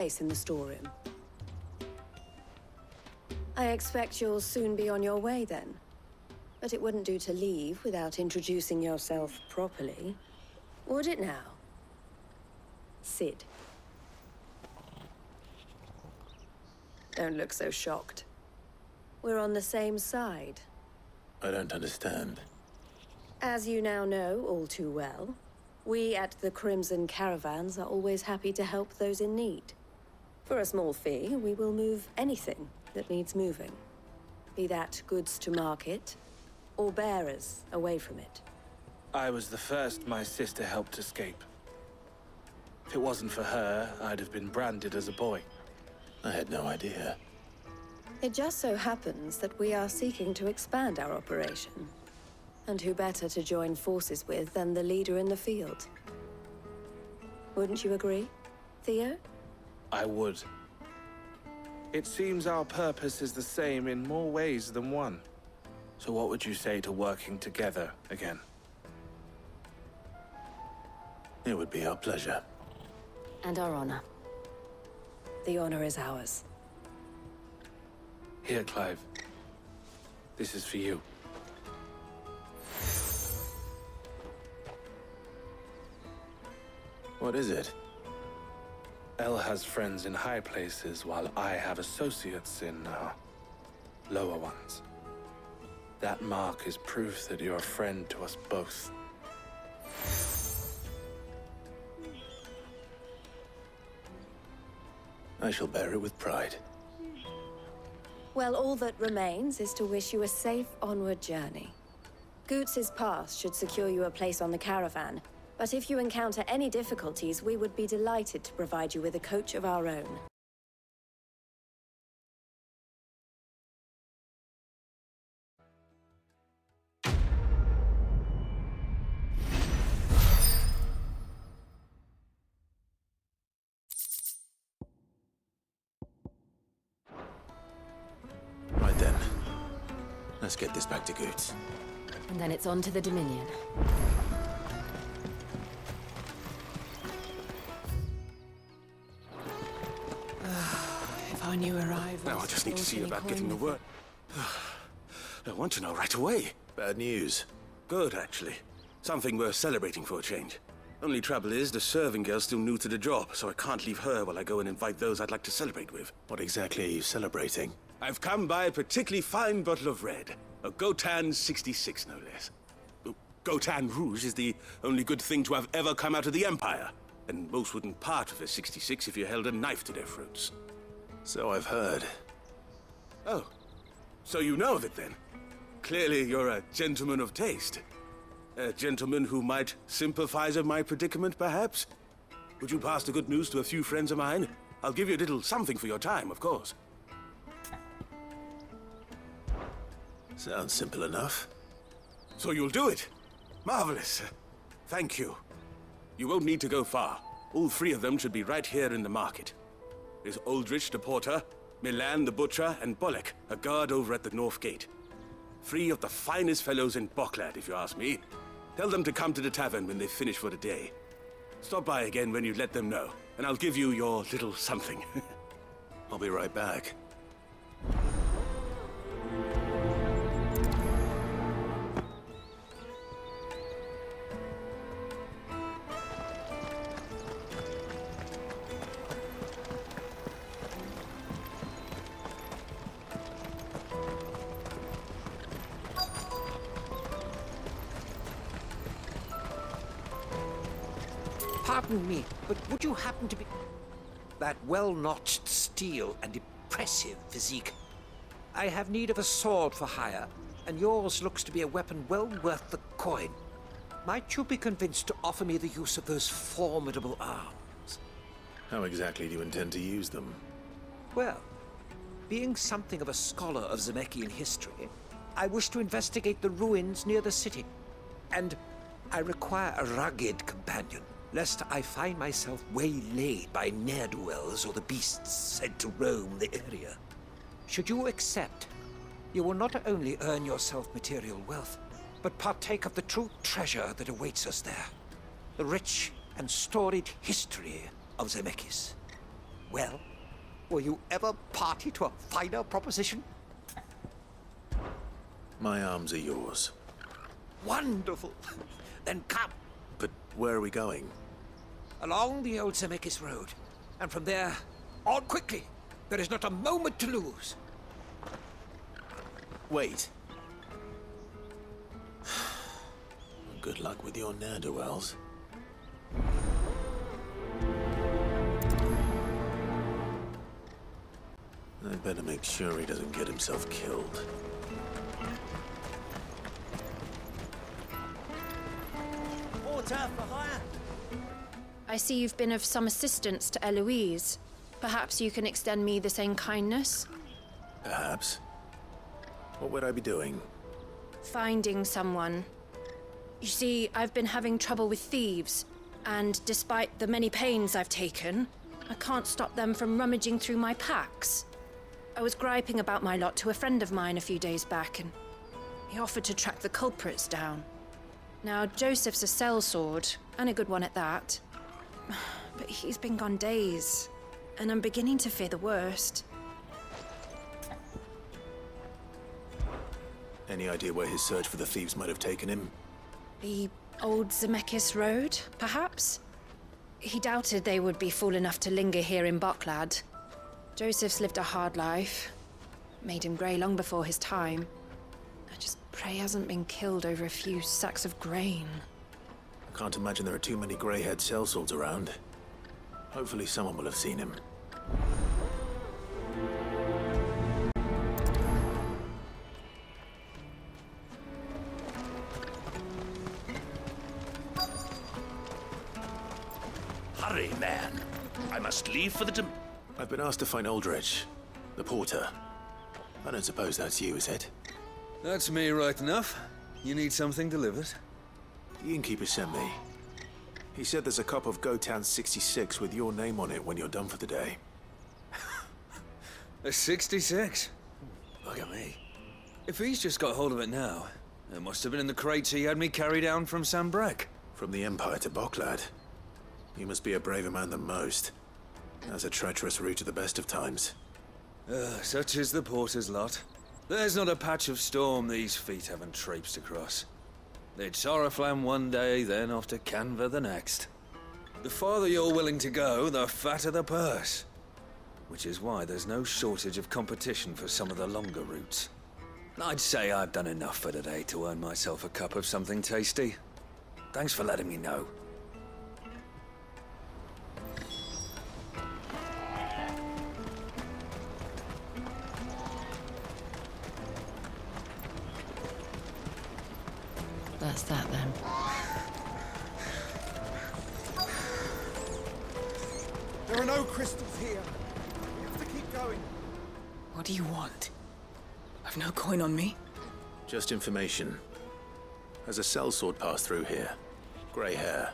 place in the storeroom. I expect you'll soon be on your way then. But it wouldn't do to leave without introducing yourself properly. Would it now? Sid. Don't look so shocked. We're on the same side. I don't understand. As you now know all too well, we at the Crimson Caravans are always happy to help those in need. For a small fee, we will move anything that needs moving. Be that goods to market, or bearers away from it. I was the first my sister helped escape. If it wasn't for her, I'd have been branded as a boy. I had no idea. It just so happens that we are seeking to expand our operation. And who better to join forces with than the leader in the field? Wouldn't you agree, Theo? I would. It seems our purpose is the same in more ways than one. So what would you say to working together again? It would be our pleasure. And our honor. The honor is ours. Here, Clive. This is for you. What is it? Elle has friends in high places, while I have associates in, lower ones. That mark is proof that you're a friend to us both. I shall bear it with pride. Well, all that remains is to wish you a safe onward journey. Goots's pass should secure you a place on the caravan, but if you encounter any difficulties, we would be delighted to provide you with a coach of our own. Right then. Let's get this back to Goots. And then it's on to the Dominion. If I knew arrival. Now I just need to see about getting the word. I want to know right away. Bad news. Good, actually. Something worth celebrating for a change. Only trouble is, the serving girl's still new to the job, so I can't leave her while I go and invite those I'd like to celebrate with. What exactly are you celebrating? I've come by a particularly fine bottle of red. A Gotan 66, no less. Gotan Rouge is the only good thing to have ever come out of the Empire. And most wouldn't part with a 66 if you held a knife to their throats. So I've heard. Oh, so you know of it then? Clearly you're a gentleman of taste. A gentleman who might sympathize with my predicament, perhaps? Would you pass the good news to a few friends of mine? I'll give you a little something for your time, of course. Sounds simple enough. So you'll do it? Marvelous. Thank you. You won't need to go far. All three of them should be right here in the market. There's Aldrich the porter, Milan the butcher, and Bolek, a guard over at the north gate. Three of the finest fellows in Boklad, if you ask me. Tell them to come to the tavern when they finish for the day. Stop by again when you let them know, and I'll give you your little something. I'll be right back. Pardon me, but would you happen to be... That well-notched steel and impressive physique. I have need of a sword for hire, and yours looks to be a weapon well worth the coin. Might you be convinced to offer me the use of those formidable arms? How exactly do you intend to use them? Well, being something of a scholar of Zemeckis history, I wish to investigate the ruins near the city. And I require a rugged companion, lest I find myself waylaid by ne'er-do-wells or the beasts said to roam the area. Should you accept, you will not only earn yourself material wealth, but partake of the true treasure that awaits us there. The rich and storied history of Zemeckis. Well, were you ever party to a finer proposition? My arms are yours. Wonderful. Then come. But where are we going? Along the old Zemeckis Road. And from there, on quickly. There is not a moment to lose. Wait. Good luck with your ne'er-do-wells. I'd better make sure he doesn't get himself killed. I see you've been of some assistance to Eloise. Perhaps you can extend me the same kindness? Perhaps. What would I be doing? Finding someone. You see, I've been having trouble with thieves, and despite the many pains I've taken, I can't stop them from rummaging through my packs. I was griping about my lot to a friend of mine a few days back, and he offered to track the culprits down. Now, Joseph's a sellsword, and a good one at that. But he's been gone days, and I'm beginning to fear the worst. Any idea where his search for the thieves might have taken him? The old Zemeckis Road, perhaps? He doubted they would be fool enough to linger here in Boklad. Joseph's lived a hard life. Made him grey long before his time. I just pray he hasn't been killed over a few sacks of grain. I can't imagine there are too many grey-haired sellswords around. Hopefully someone will have seen him. Hurry, man. I must leave for the I've been asked to find Aldrich, the porter. I don't suppose that's you, is it? That's me right enough. You need something delivered? The innkeeper sent me. He said there's a cup of Gotan 66 with your name on it when you're done for the day. A 66? Look at me. If he's just got hold of it now, it must have been in the crates he had me carry down from Sambrek. From the Empire to Boklad. You must be a braver man than most. That's a treacherous route at the best of times. Such is the porter's lot. There's not a patch of storm these feet haven't traipsed across. It's Oriflamme one day, then off to Canva the next. The farther you're willing to go, the fatter the purse. Which is why there's no shortage of competition for some of the longer routes. I'd say I've done enough for today to earn myself a cup of something tasty. Thanks for letting me know. That's that then. There are no crystals here. We have to keep going. What do you want? I've no coin on me. Just information. Has a sellsword passed through here? Grey hair.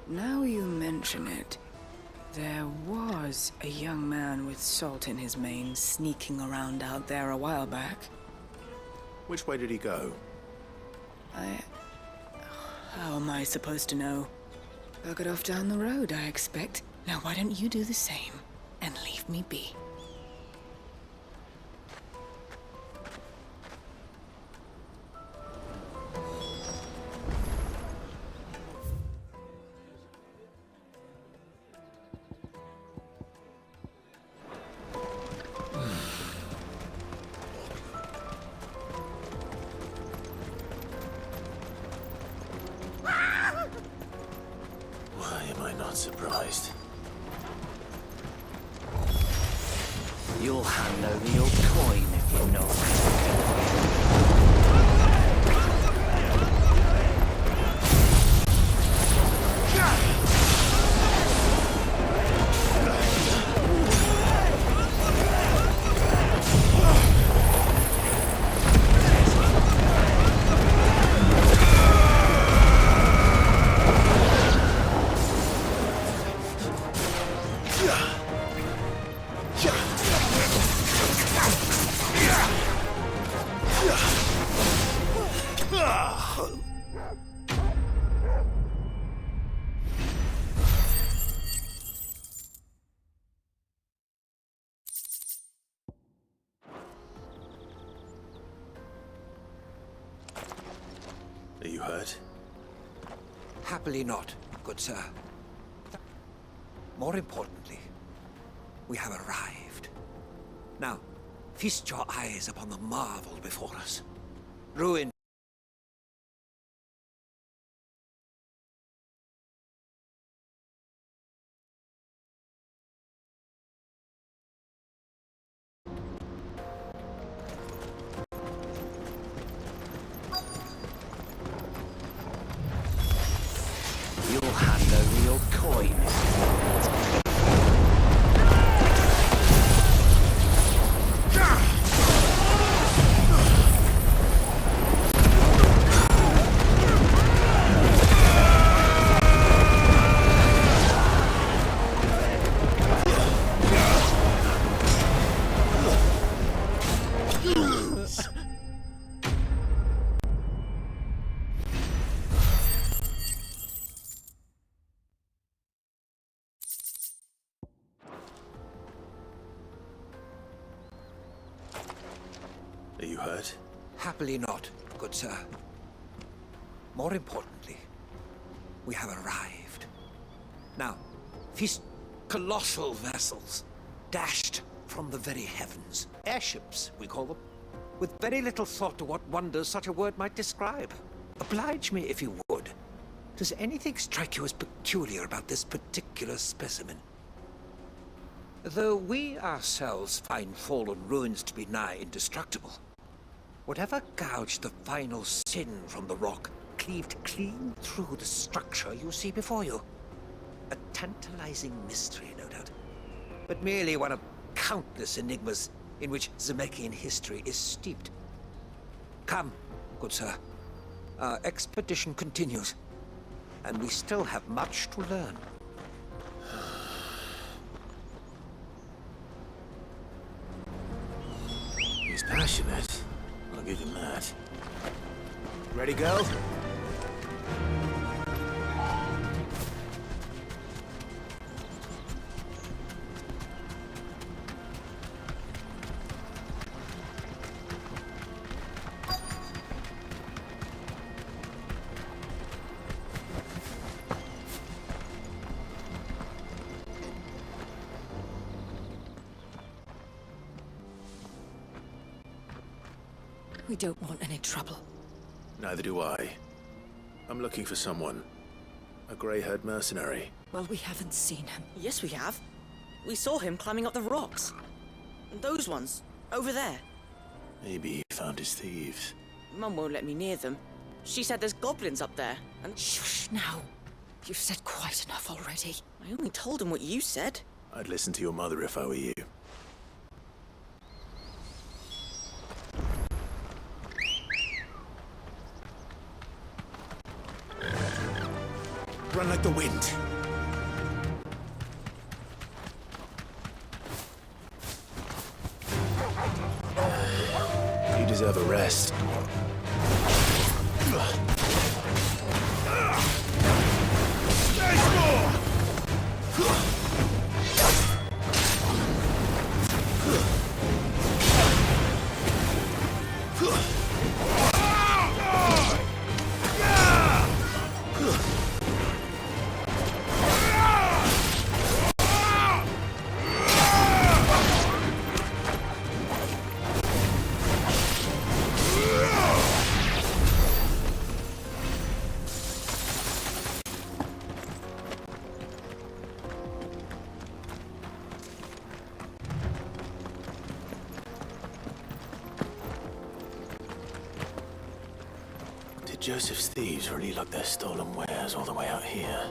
Now you mention it, there was a young man with salt in his mane sneaking around out there a while back. Which way did he go? How am I supposed to know? Buggered off down the road, I expect. Now why don't you do the same and leave me be? Why am I not surprised? You'll hand over your coin if you're not. Are you hurt? Happily not, good sir. More importantly, we have arrived. Now, feast your eyes upon the marvel before us. Ruin. You'll hand over your coin. Are you hurt? Happily not, good sir. More importantly, we have arrived. Now, feast colossal vessels, dashed from the very heavens. Airships, we call them, with very little thought to what wonders such a word might describe. Oblige me if you would. Does anything strike you as peculiar about this particular specimen? Though we ourselves find fallen ruins to be nigh indestructible, whatever gouged the final sin from the rock cleaved clean through the structure you see before you. A tantalizing mystery, no doubt, but merely one of countless enigmas in which Zemeckis history is steeped. Come, good sir. Our expedition continues, and we still have much to learn. He's passionate. I'll give him that. Ready, go? We don't want any trouble. Neither do I. I'm looking for someone. A grey-haired mercenary. Well, we haven't seen him. Yes, we have. We saw him climbing up the rocks. Those ones, over there. Maybe he found his thieves. Mum won't let me near them. She said there's goblins up there, and... Shush now. You've said quite enough already. I only told him what you said. I'd listen to your mother if I were you. Run like the wind. You deserve a rest. Did Joseph's thieves really lug their stolen wares all the way out here?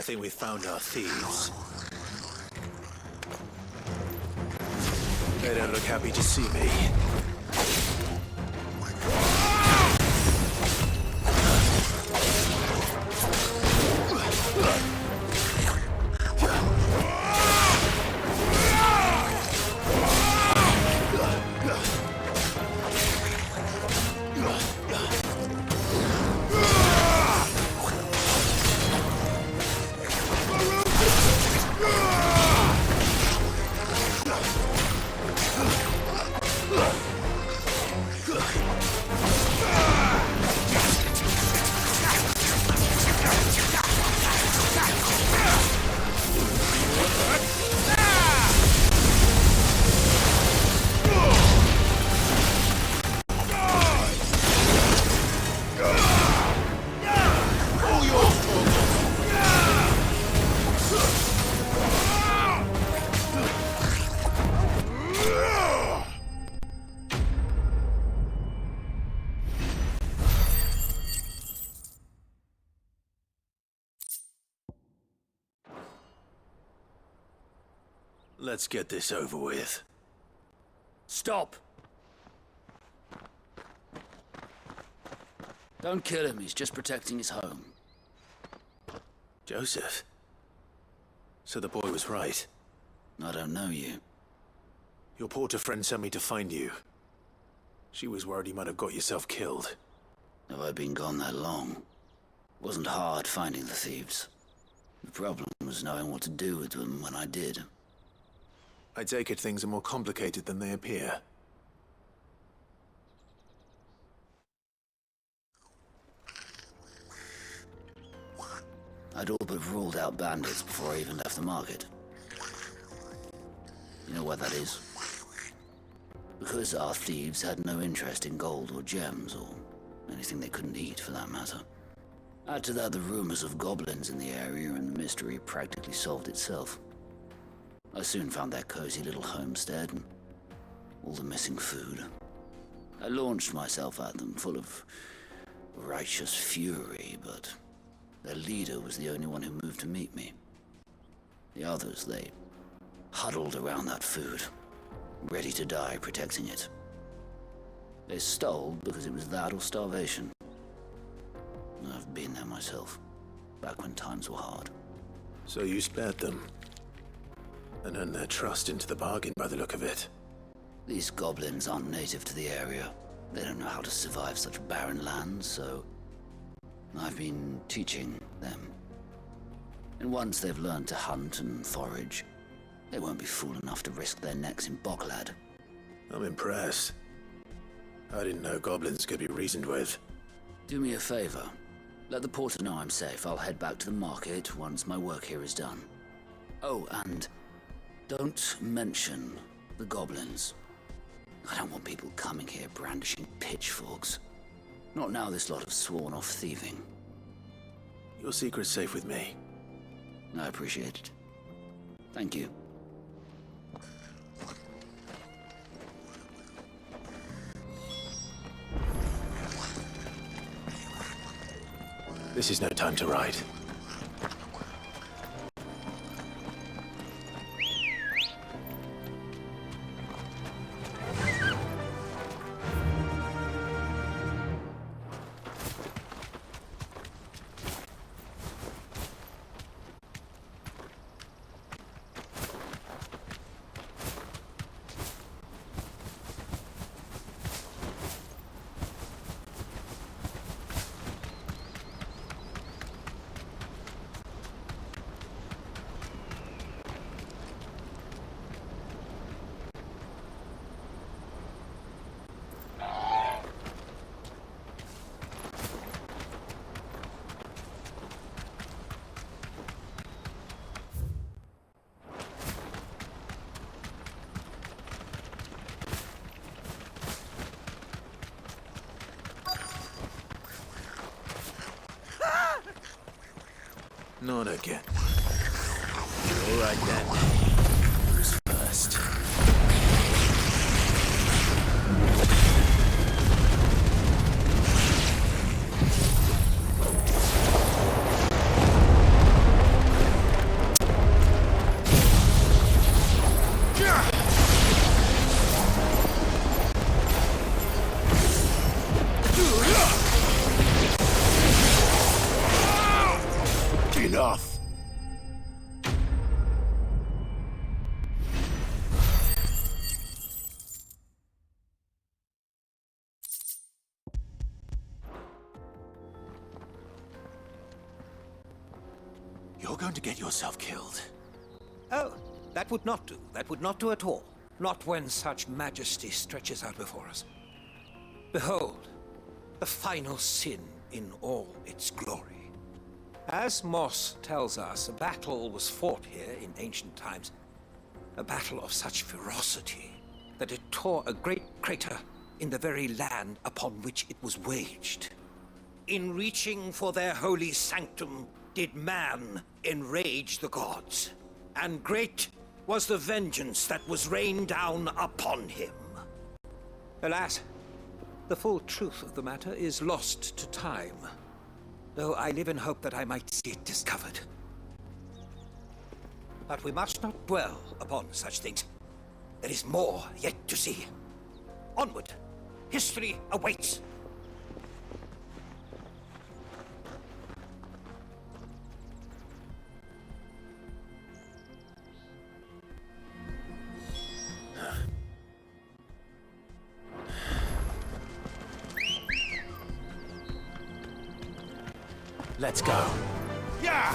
think we found our thieves. They don't look happy to see me. Let's get this over with. Stop! Don't kill him, he's just protecting his home. Joseph? So the boy was right. I don't know you. Your porter friend sent me to find you. She was worried you might have got yourself killed. Have I been gone that long? Wasn't hard finding the thieves. The problem was knowing what to do with them when I did. I take it things are more complicated than they appear. I'd all but ruled out bandits before I even left the market. You know why that is? Because our thieves had no interest in gold or gems, or anything they couldn't eat for that matter. Add to that the rumors of goblins in the area, and the mystery practically solved itself. I soon found their cozy little homestead and all the missing food. I launched myself at them, full of righteous fury, but their leader was the only one who moved to meet me. The others, they huddled around that food, ready to die protecting it. They stole because it was that or starvation. I've been there myself, back when times were hard. So you spared them? And earned their trust into the bargain by the look of it. These goblins aren't native to the area. They don't know how to survive such barren lands, so I've been teaching them. And once they've learned to hunt and forage, they won't be fool enough to risk their necks in Boklad. I'm impressed. I didn't know goblins could be reasoned with. Do me a favor. Let the porter know I'm safe. I'll head back to the market once my work here is done. Oh, and don't mention the goblins. I don't want people coming here brandishing pitchforks. Not now this lot have sworn off thieving. Your secret's safe with me. I appreciate it. Thank you. This is no time to ride. Not again. All right then. Who's first? Enough! You're going to get yourself killed. Oh, that would not do. That would not do at all. Not when such majesty stretches out before us. Behold, the final sin in all its glory. As Moss tells us, a battle was fought here in ancient times. A battle of such ferocity that it tore a great crater in the very land upon which it was waged. In reaching for their holy sanctum, did man enrage the gods, and great was the vengeance that was rained down upon him. Alas, the full truth of the matter is lost to time, though I live in hope that I might see it discovered. But we must not dwell upon such things. There is more yet to see. Onward! History awaits! Let's go. Yeah!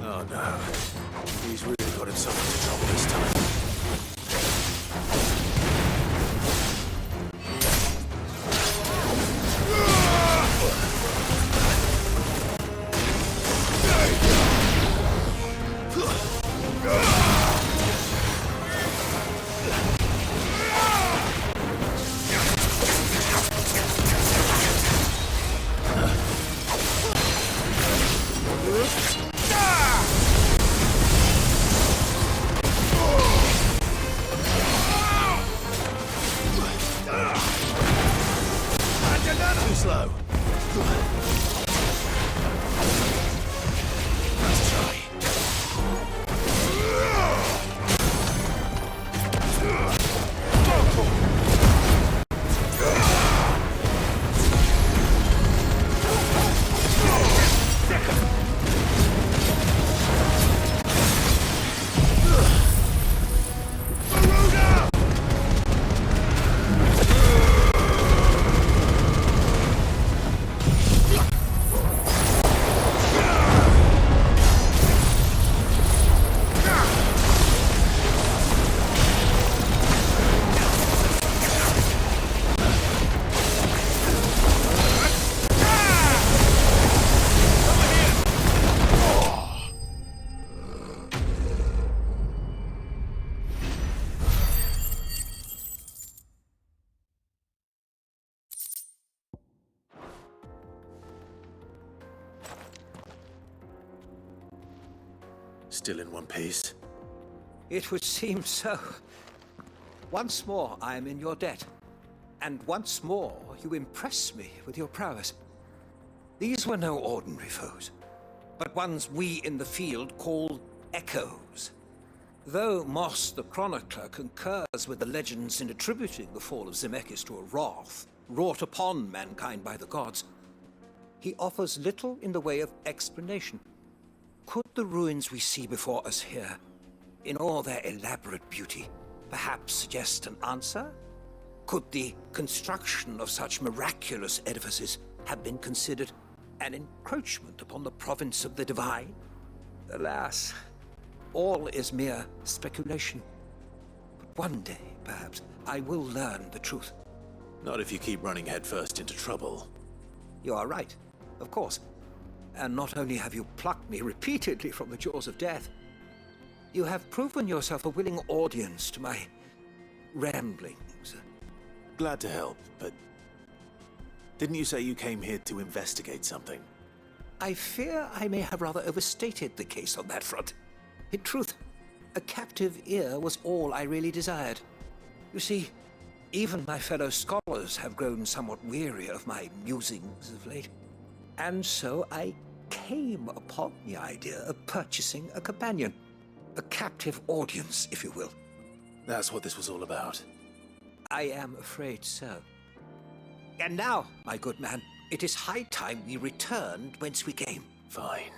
Oh no. He's really got himself into trouble this time. Too slow. Let's try. Still in one piece? It would seem so. Once more I am in your debt, and once more you impress me with your prowess. These were no ordinary foes, but ones we in the field call echoes. Though Moss the chronicler concurs with the legends in attributing the fall of Zemeckis to a wrath wrought upon mankind by the gods, he offers little in the way of explanation. Could the ruins we see before us here, in all their elaborate beauty, perhaps suggest an answer? Could the construction of such miraculous edifices have been considered an encroachment upon the province of the divine? Alas, all is mere speculation. But one day, perhaps, I will learn the truth. Not if you keep running headfirst into trouble. You are right, of course. And not only have you plucked me repeatedly from the jaws of death, you have proven yourself a willing audience to my ramblings. Glad to help, but didn't you say you came here to investigate something? I fear I may have rather overstated the case on that front. In truth, A captive ear was all I really desired. You see, even my fellow scholars have grown somewhat weary of my musings of late. And so I came upon the idea of purchasing a companion. A captive audience, if you will. That's what this was all about. I am afraid so. And now, my good man, it is high time we returned whence we came. Fine.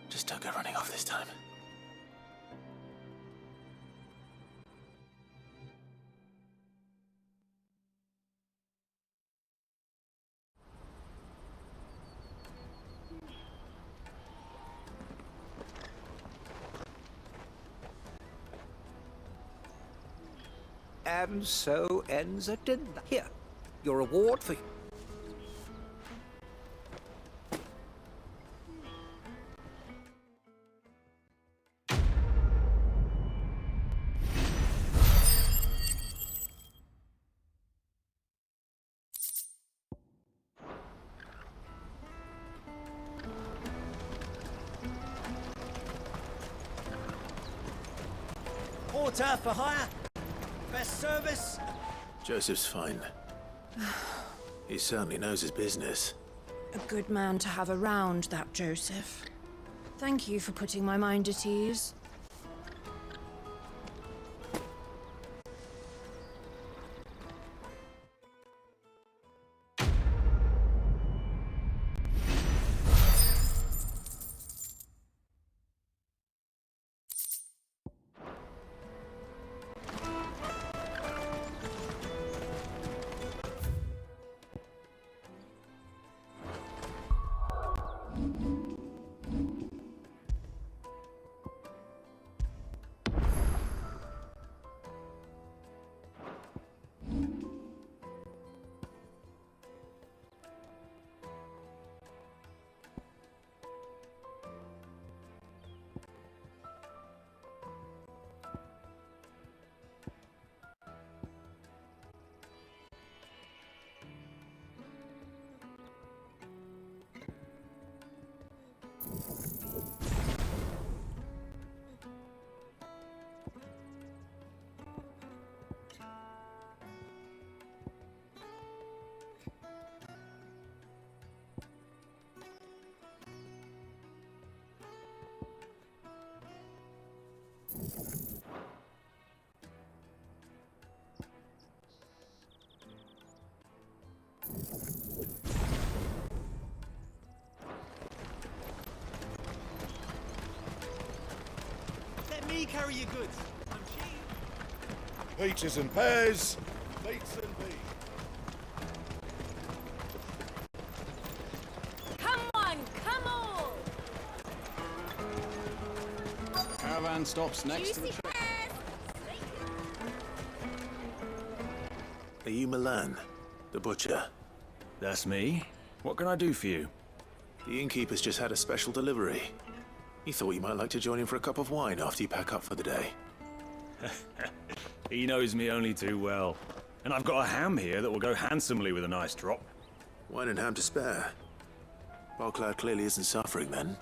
Just don't go running off this time. And so ends a dinner. Here, your reward for... Porter for hire. Best service. Joseph's fine. He certainly knows his business. A good man to have around, that Joseph. Thank you for putting my mind at ease. Let me carry your goods. I'm cheap. Peaches and pears, beets and beans. Come on, come on! Caravan stops next to the train. Are you Milan, the butcher? That's me. What can I do for you? The innkeeper's just had a special delivery. He thought you might like to join him for a cup of wine after you pack up for the day. He knows me only too well. And I've got a ham here that will go handsomely with a nice drop. Wine and ham to spare. Boclad clearly isn't suffering then.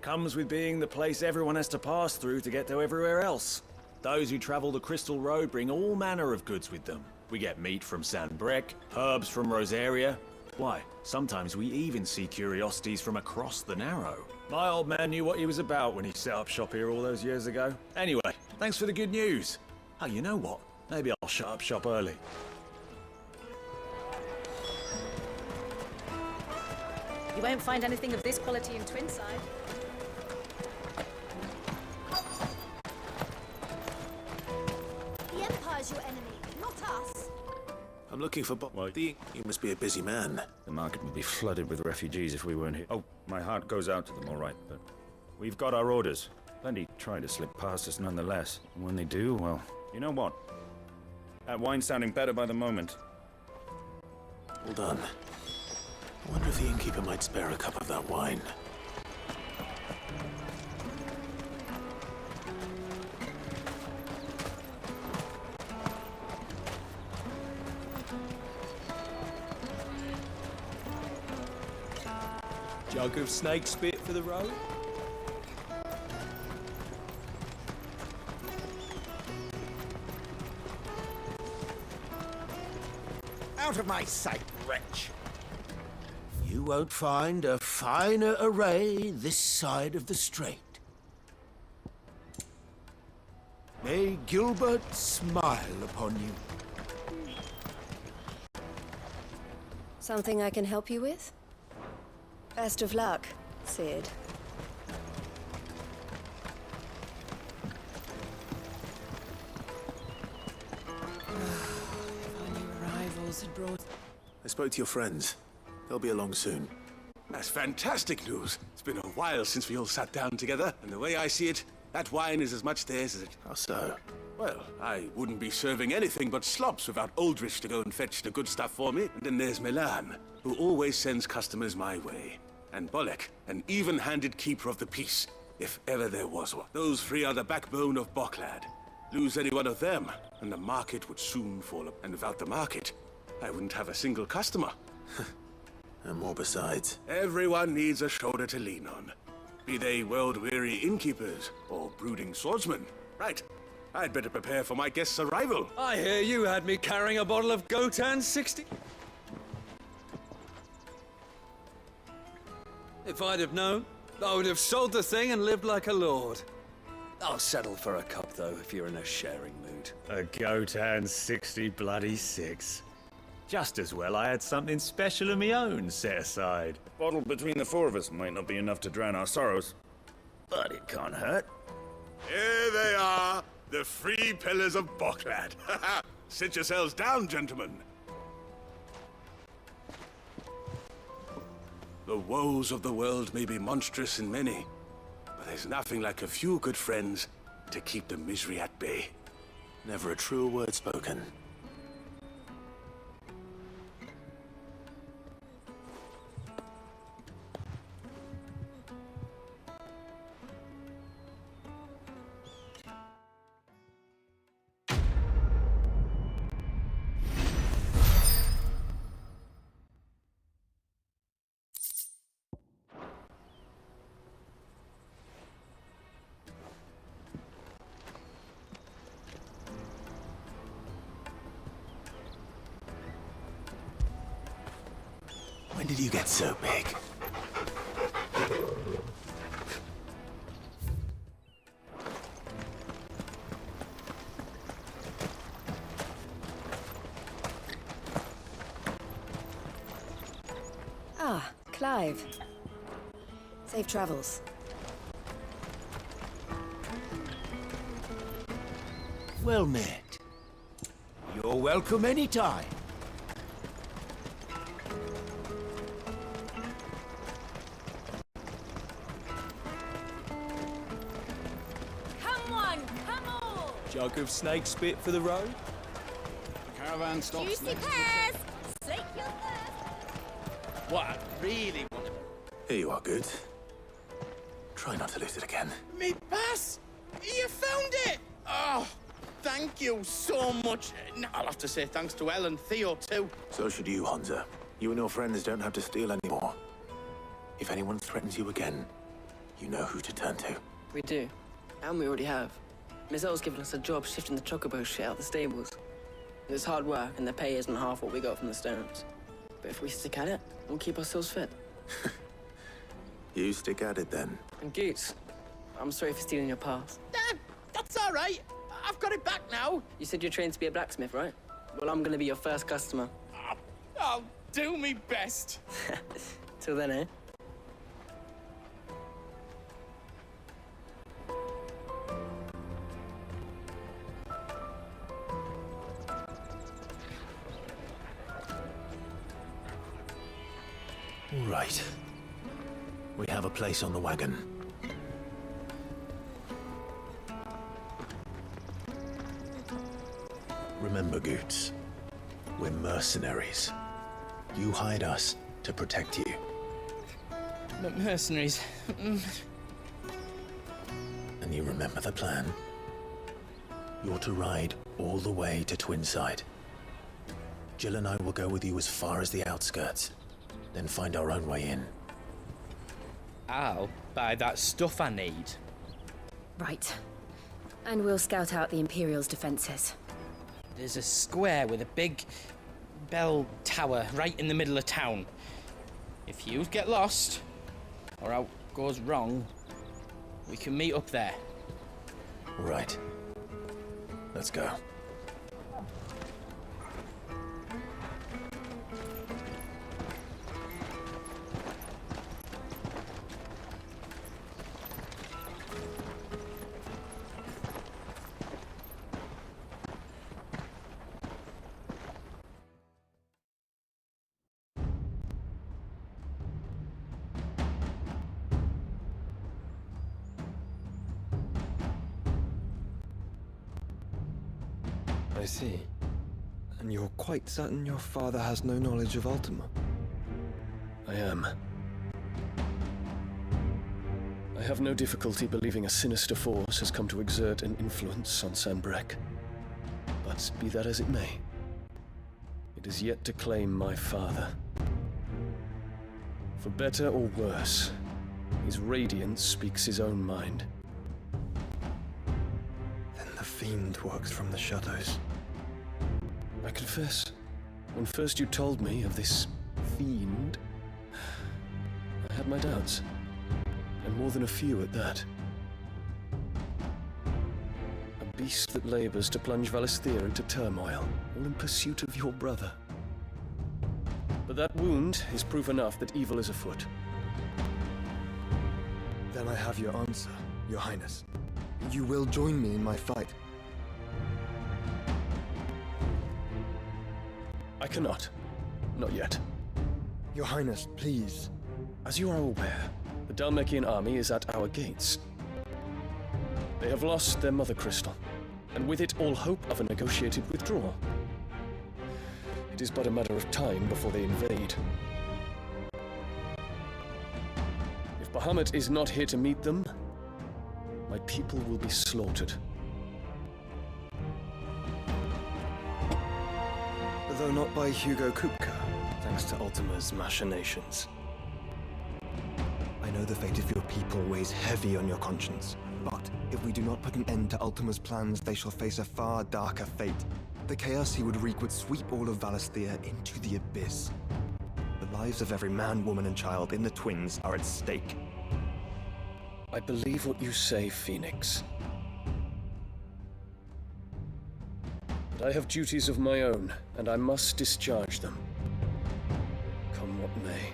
Comes with being the place everyone has to pass through to get to everywhere else. Those who travel the Crystal Road bring all manner of goods with them. We get meat from San Brec, herbs from Rosaria. Why, sometimes we even see curiosities from across the Narrow. My old man knew what he was about when he set up shop here all those years ago. Anyway, thanks for the good news. Oh, you know what? Maybe I'll shut up shop early. You won't find anything of this quality in Twinside. The Empire's your enemy, not us. I'm looking for You must be a busy man. The market would be flooded with refugees if we weren't here. Oh, my heart goes out to them, all right, but we've got our orders. Plenty try to slip past us nonetheless. And when they do, well, you know what? That wine's sounding better by the moment. Well done. I wonder if the innkeeper might spare a cup of that wine. Jug of snake spit for the road? Out of my sight, wretch! You won't find a finer array this side of the strait. May Gilbert smile upon you. Something I can help you with? Best of luck, Sid. I spoke to your friends. They'll be along soon. That's fantastic news. It's been a while since we all sat down together, and the way I see it, that wine is as much theirs as it... How so? Well, I wouldn't be serving anything but slops without Aldrich to go and fetch the good stuff for me. And then there's Milan, who always sends customers my way. And Bolek, an even-handed keeper of the peace, if ever there was one. Those three are the backbone of Boklad. Lose any one of them, and the market would soon fall up. And without the market, I wouldn't have a single customer. And more besides. Everyone needs a shoulder to lean on. Be they world-weary innkeepers or brooding swordsmen. Right. I'd better prepare for my guest's arrival. I hear you had me carrying a bottle of Gotan 60. If I'd have known, I would have sold the thing and lived like a lord. I'll settle for a cup, though, if you're in a sharing mood. A Gotan 60 bloody 6. Just as well I had something special of my own set aside. A bottle between the four of us might not be enough to drown our sorrows, but it can't hurt. Here they are, the three pillars of Boklad. Sit yourselves down, gentlemen. The woes of the world may be monstrous in many, but there's nothing like a few good friends to keep the misery at bay. Never a truer word spoken. When did you get so big? Ah, Clive. Safe travels. Well met. You're welcome anytime. Jug of snake spit for the road? Caravan stops Juicy next. pears! Slake your thirst! What I really want. Here you are, good. Try not to lose it again. Me pass! You found it! Oh, thank you so much. I'll have to say thanks to Elle and Theo, too. So should you, Honza. You and your friends don't have to steal anymore. If anyone threatens you again, you know who to turn to. We do. And we already have. Miss Elle's given us a job shifting the chocobo shit out the stables. It's hard work, and the pay isn't half what we got from the Stones. But if we stick at it, we'll keep ourselves fit. You stick at it, then. And Goots, I'm sorry for stealing your pass. That's all right. I've got it back now. You said you're trained to be a blacksmith, right? Well, I'm gonna be your first customer. I'll do me best. Till then, eh? All right. We have a place on the wagon. Remember, Goots, we're mercenaries. You hide us to protect you. But mercenaries. And you remember the plan? You're to ride all the way to Twinside. Jill and I will go with you as far as the outskirts, then find our own way in. I'll buy that stuff I need. Right. And we'll scout out the Imperial's defenses. There's a square with a big bell tower right in the middle of town. If you get lost, or out goes wrong, we can meet up there. Right. Let's go. I see. And you're quite certain your father has no knowledge of Ultima? I am. I have no difficulty believing a sinister force has come to exert an influence on Sanbreque. But be that as it may, it is yet to claim my father. For better or worse, his radiance speaks his own mind. Then the fiend works from the shadows. I confess, when first you told me of this fiend, I had my doubts, and more than a few at that. A beast that labors to plunge Valisthea into turmoil, all in pursuit of your brother. But that wound is proof enough that evil is afoot. Then I have your answer, Your Highness. You will join me in my fight. I cannot. Not yet. Your Highness, please. As you are aware, the Dhalmekian army is at our gates. They have lost their mother crystal, and with it all hope of a negotiated withdrawal. It is but a matter of time before they invade. If Bahamut is not here to meet them, my people will be slaughtered. Though not by Hugo Kupka, thanks to Ultima's machinations. I know the fate of your people weighs heavy on your conscience, but if we do not put an end to Ultima's plans, they shall face a far darker fate. The chaos he would wreak would sweep all of Valisthea into the abyss. The lives of every man, woman, and child in the Twins are at stake. I believe what you say, Phoenix. But I have duties of my own, and I must discharge them. Come what may.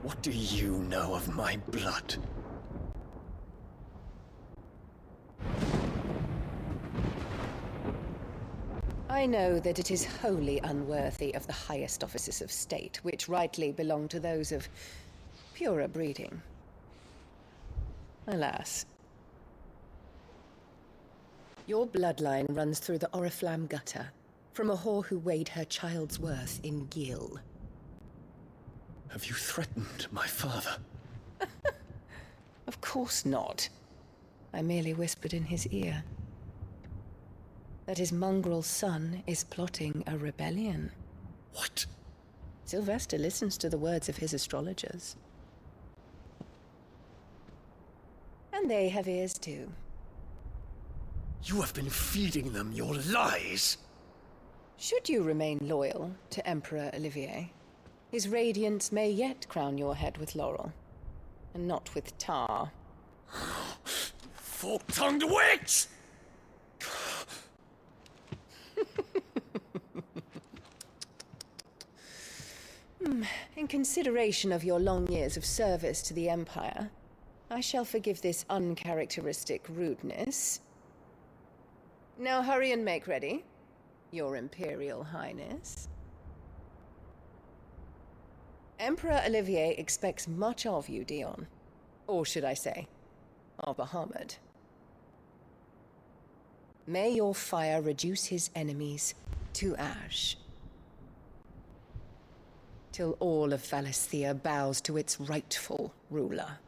What do you know of my blood? I know that it is wholly unworthy of the highest offices of state, which rightly belong to those of purer breeding. Alas. Your bloodline runs through the Oriflamme gutter, from a whore who weighed her child's worth in gil. Have you threatened my father? Of course not. I merely whispered in his ear that his mongrel son is plotting a rebellion. What? Sylvester listens to the words of his astrologers. And they have ears too. You have been feeding them your lies! Should you remain loyal to Emperor Olivier, his radiance may yet crown your head with laurel, and not with tar. Fork-tongued witch! In consideration of your long years of service to the Empire, I shall forgive this uncharacteristic rudeness. Now hurry and make ready, Your Imperial Highness. Emperor Olivier expects much of you, Dion. Or should I say, of Bahamut. May your fire reduce his enemies to ash, till all of Valisthea bows to its rightful ruler.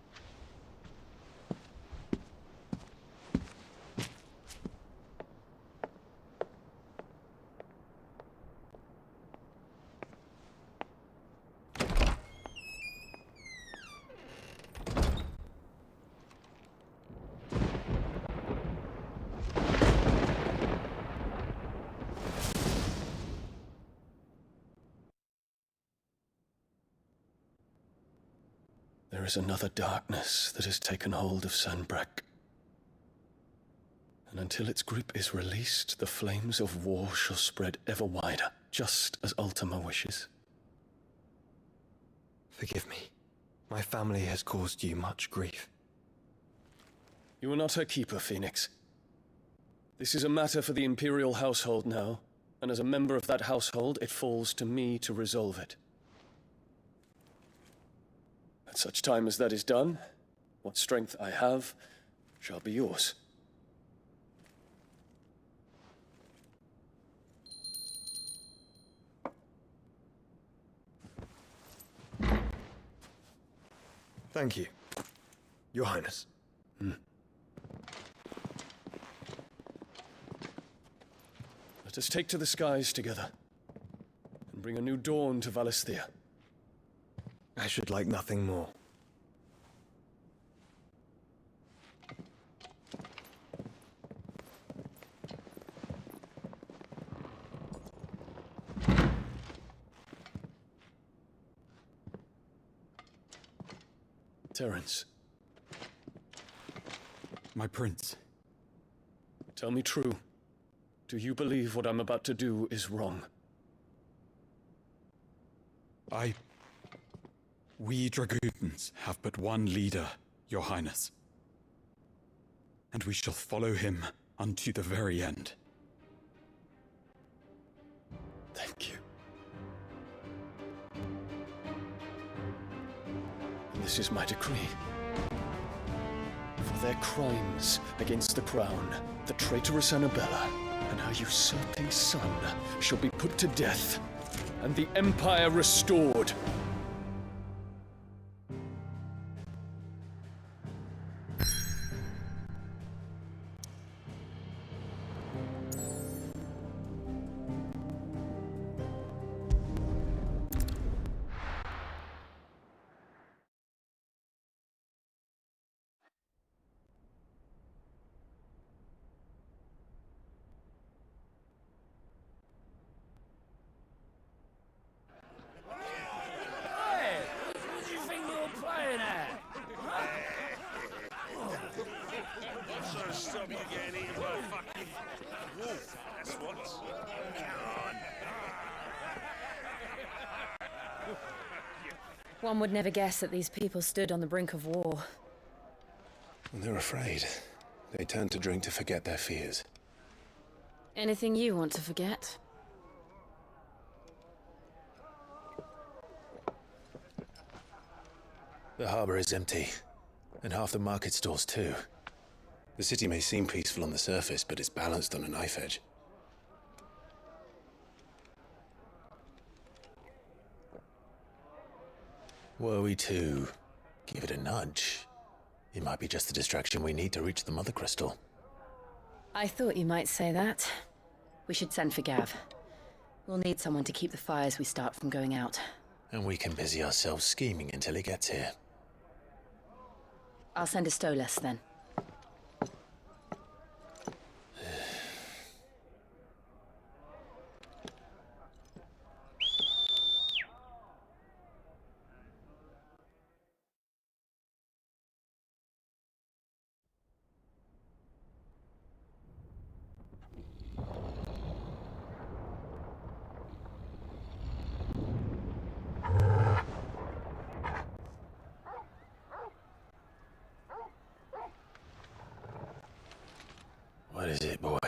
There is another darkness that has taken hold of Sanbreque. And until its grip is released, the flames of war shall spread ever wider, just as Ultima wishes. Forgive me. My family has caused you much grief. You are not her keeper, Phoenix. This is a matter for the Imperial household now, and as a member of that household, it falls to me to resolve it. At such time as that is done, what strength I have shall be yours. Thank you, Your Highness. Let us take to the skies together, and bring a new dawn to Valisthea. I should like nothing more. Terence. My prince. Tell me true. Do you believe what I'm about to do is wrong? We Dragoons have but one leader, Your Highness. And we shall follow him unto the very end. Thank you. And this is my decree. For their crimes against the crown, the traitorous Annabella and her usurping son shall be put to death, and the Empire restored. One would never guess that these people stood on the brink of war. They're afraid. They turn to drink to forget their fears. Anything you want to forget? The harbor is empty, and half the market stalls too. The city may seem peaceful on the surface, but it's balanced on a knife edge. Were we to give it a nudge, it might be just the distraction we need to reach the Mother Crystal. I thought you might say that. We should send for Gav. We'll need someone to keep the fires we start from going out. And we can busy ourselves scheming until he gets here. I'll send a Stolas then. What is it, boy?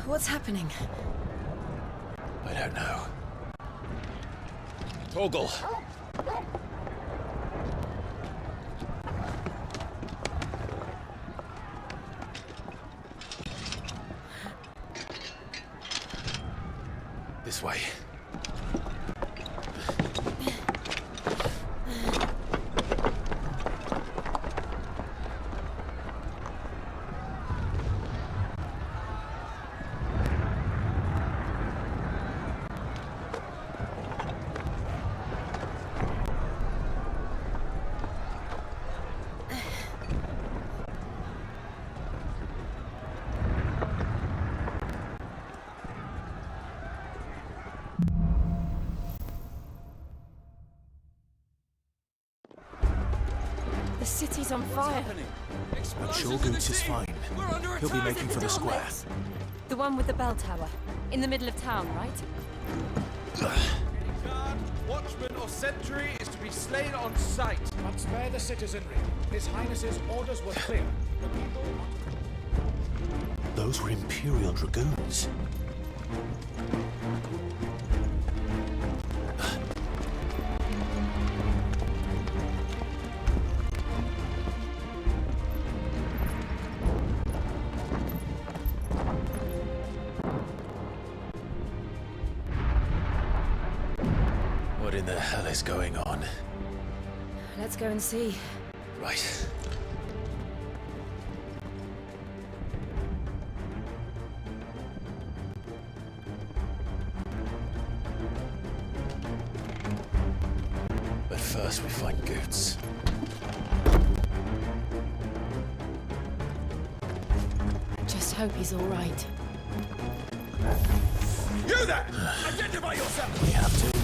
What's happening? I don't know. Torgal! This way. The city's on fire. I'm sure Goots is fine. He'll be making for the square. The one with the bell tower. In the middle of town, right? Watchman or sentry is to be slain on sight. But spare the citizenry. His Highness's orders were clear. The people... Those were Imperial Dragoons. What in the hell is going on? Let's go and see. Right. But first we find Goots. Just hope he's all right. You there! Identify yourself! We have to.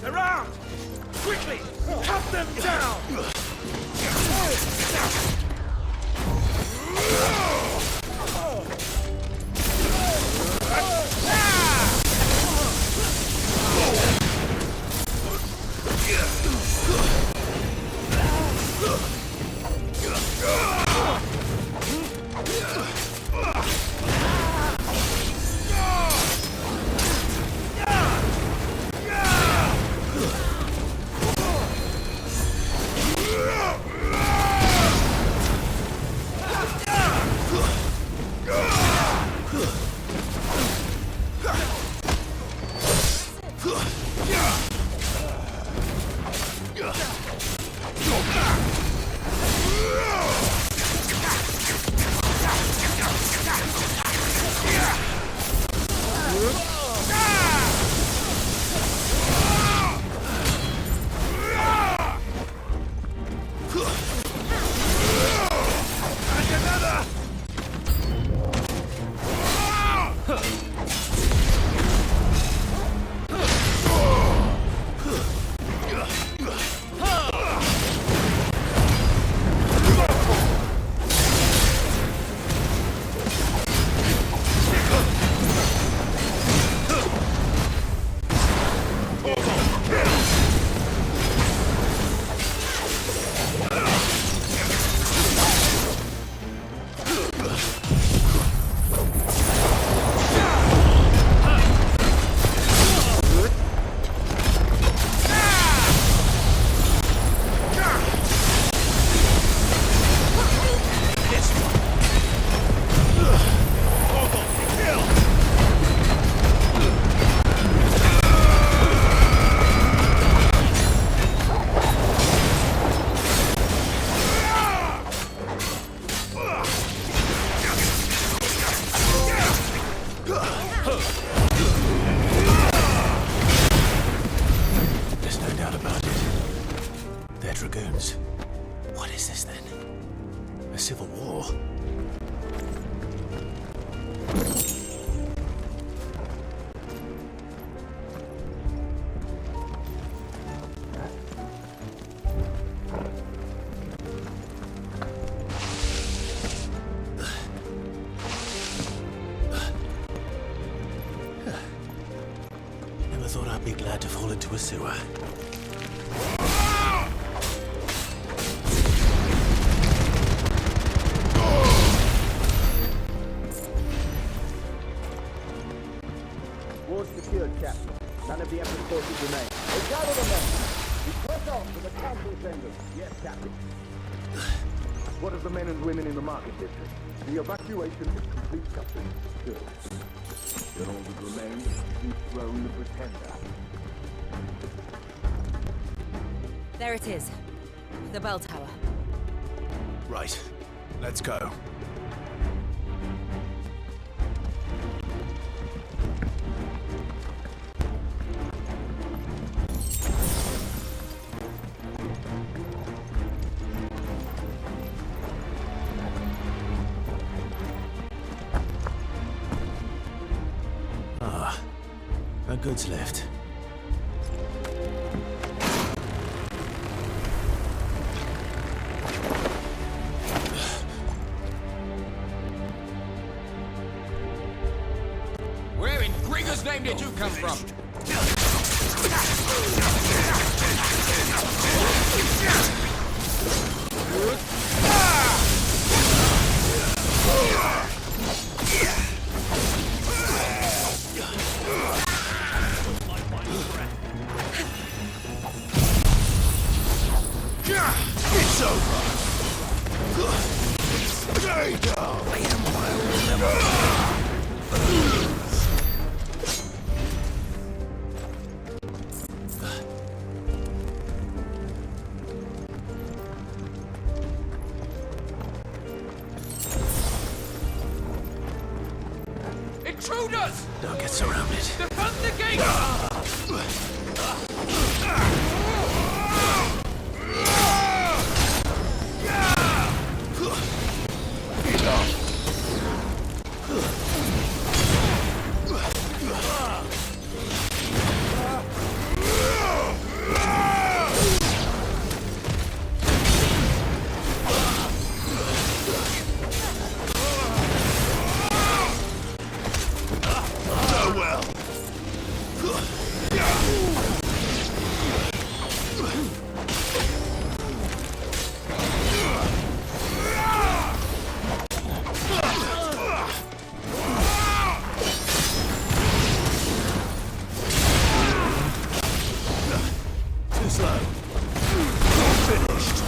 Around! Quickly! Cut them down! civil war. Never thought I'd be glad to fall into a sewer. Fort secured, Captain. None of the Emperor's forces remain. They gather the men. We press on to the council chambers. Yes, Captain. What of the men and women in the market district? The evacuation is complete, Captain. Good. Then all that remains is to dethrone the Pretender. There it is. The bell tower. Right. Let's go. Ah, a goods lift. Where in Gregor's name did you come from? It's over! Stay down! The Empire will never... Intruders! Don't get surrounded. Defend the gate! Too slow. Finished.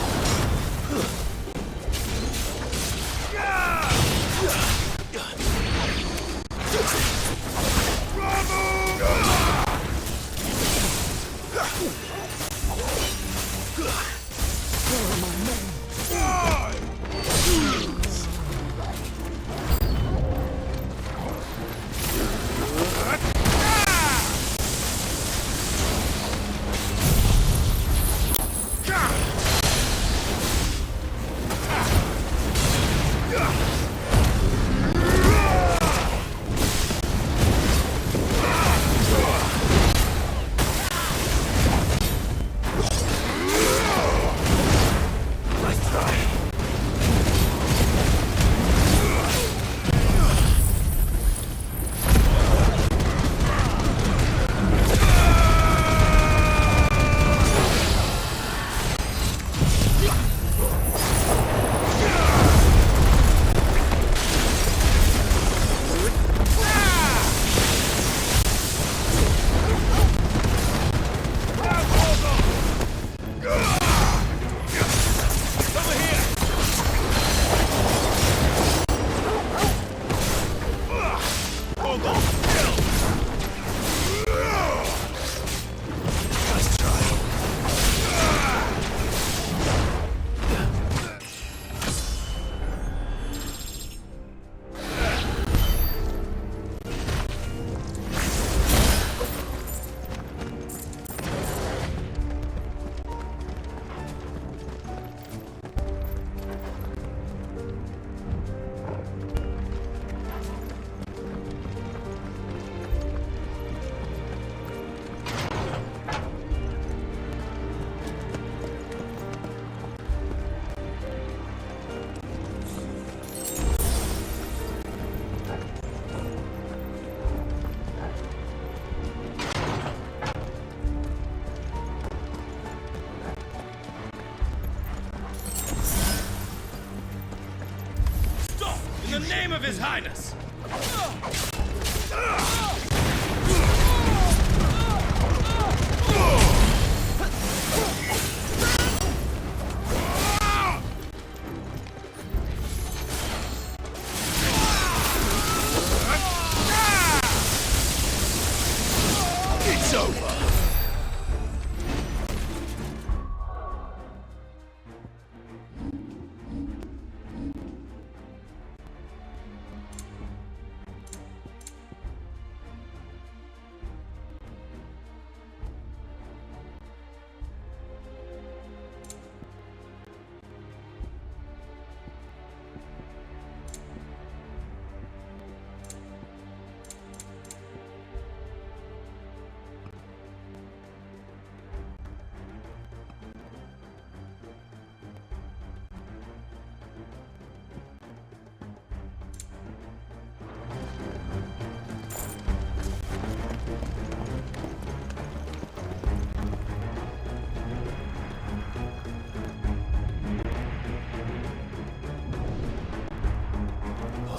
In the name of His Highness!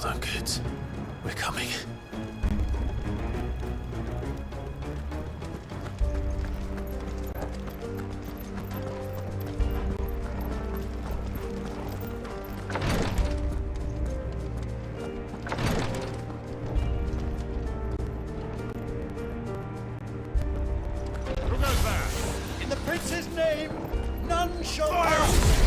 Hold on, kids. We're coming. In the prince's name, none shall pass.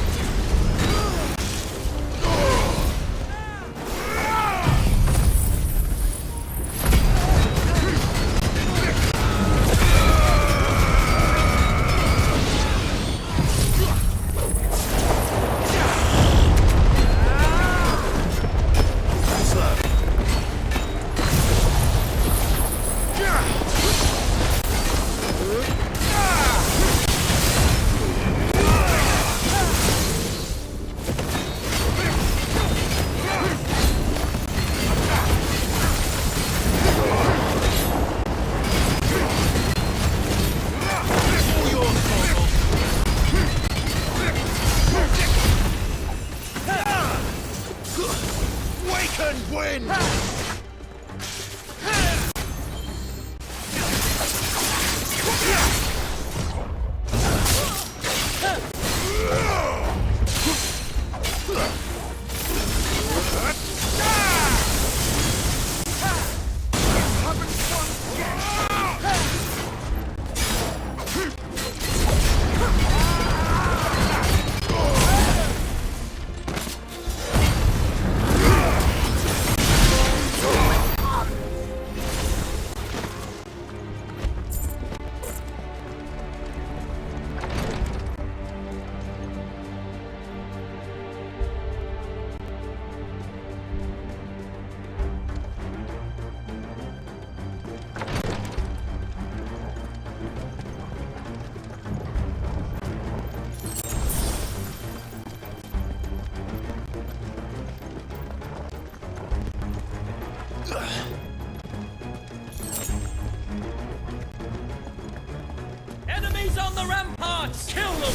Enemies on the ramparts! Kill them!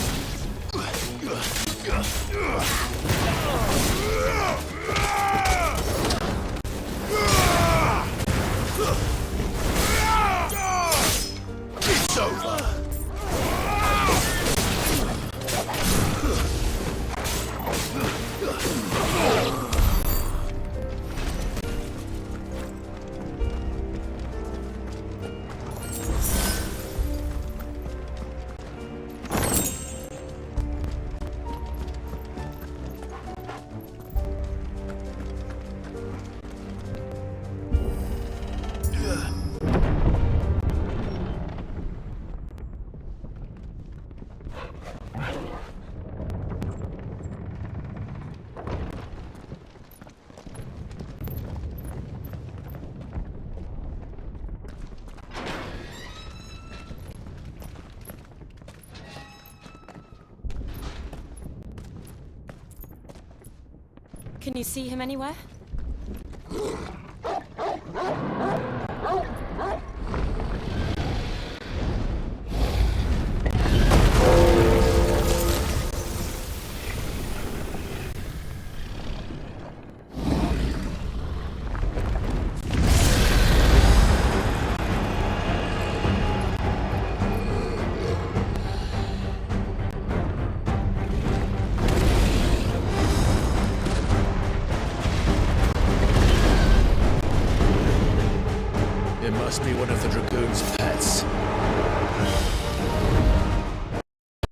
It's over! Can you see him anywhere? It must be one of the Dragoon's pets.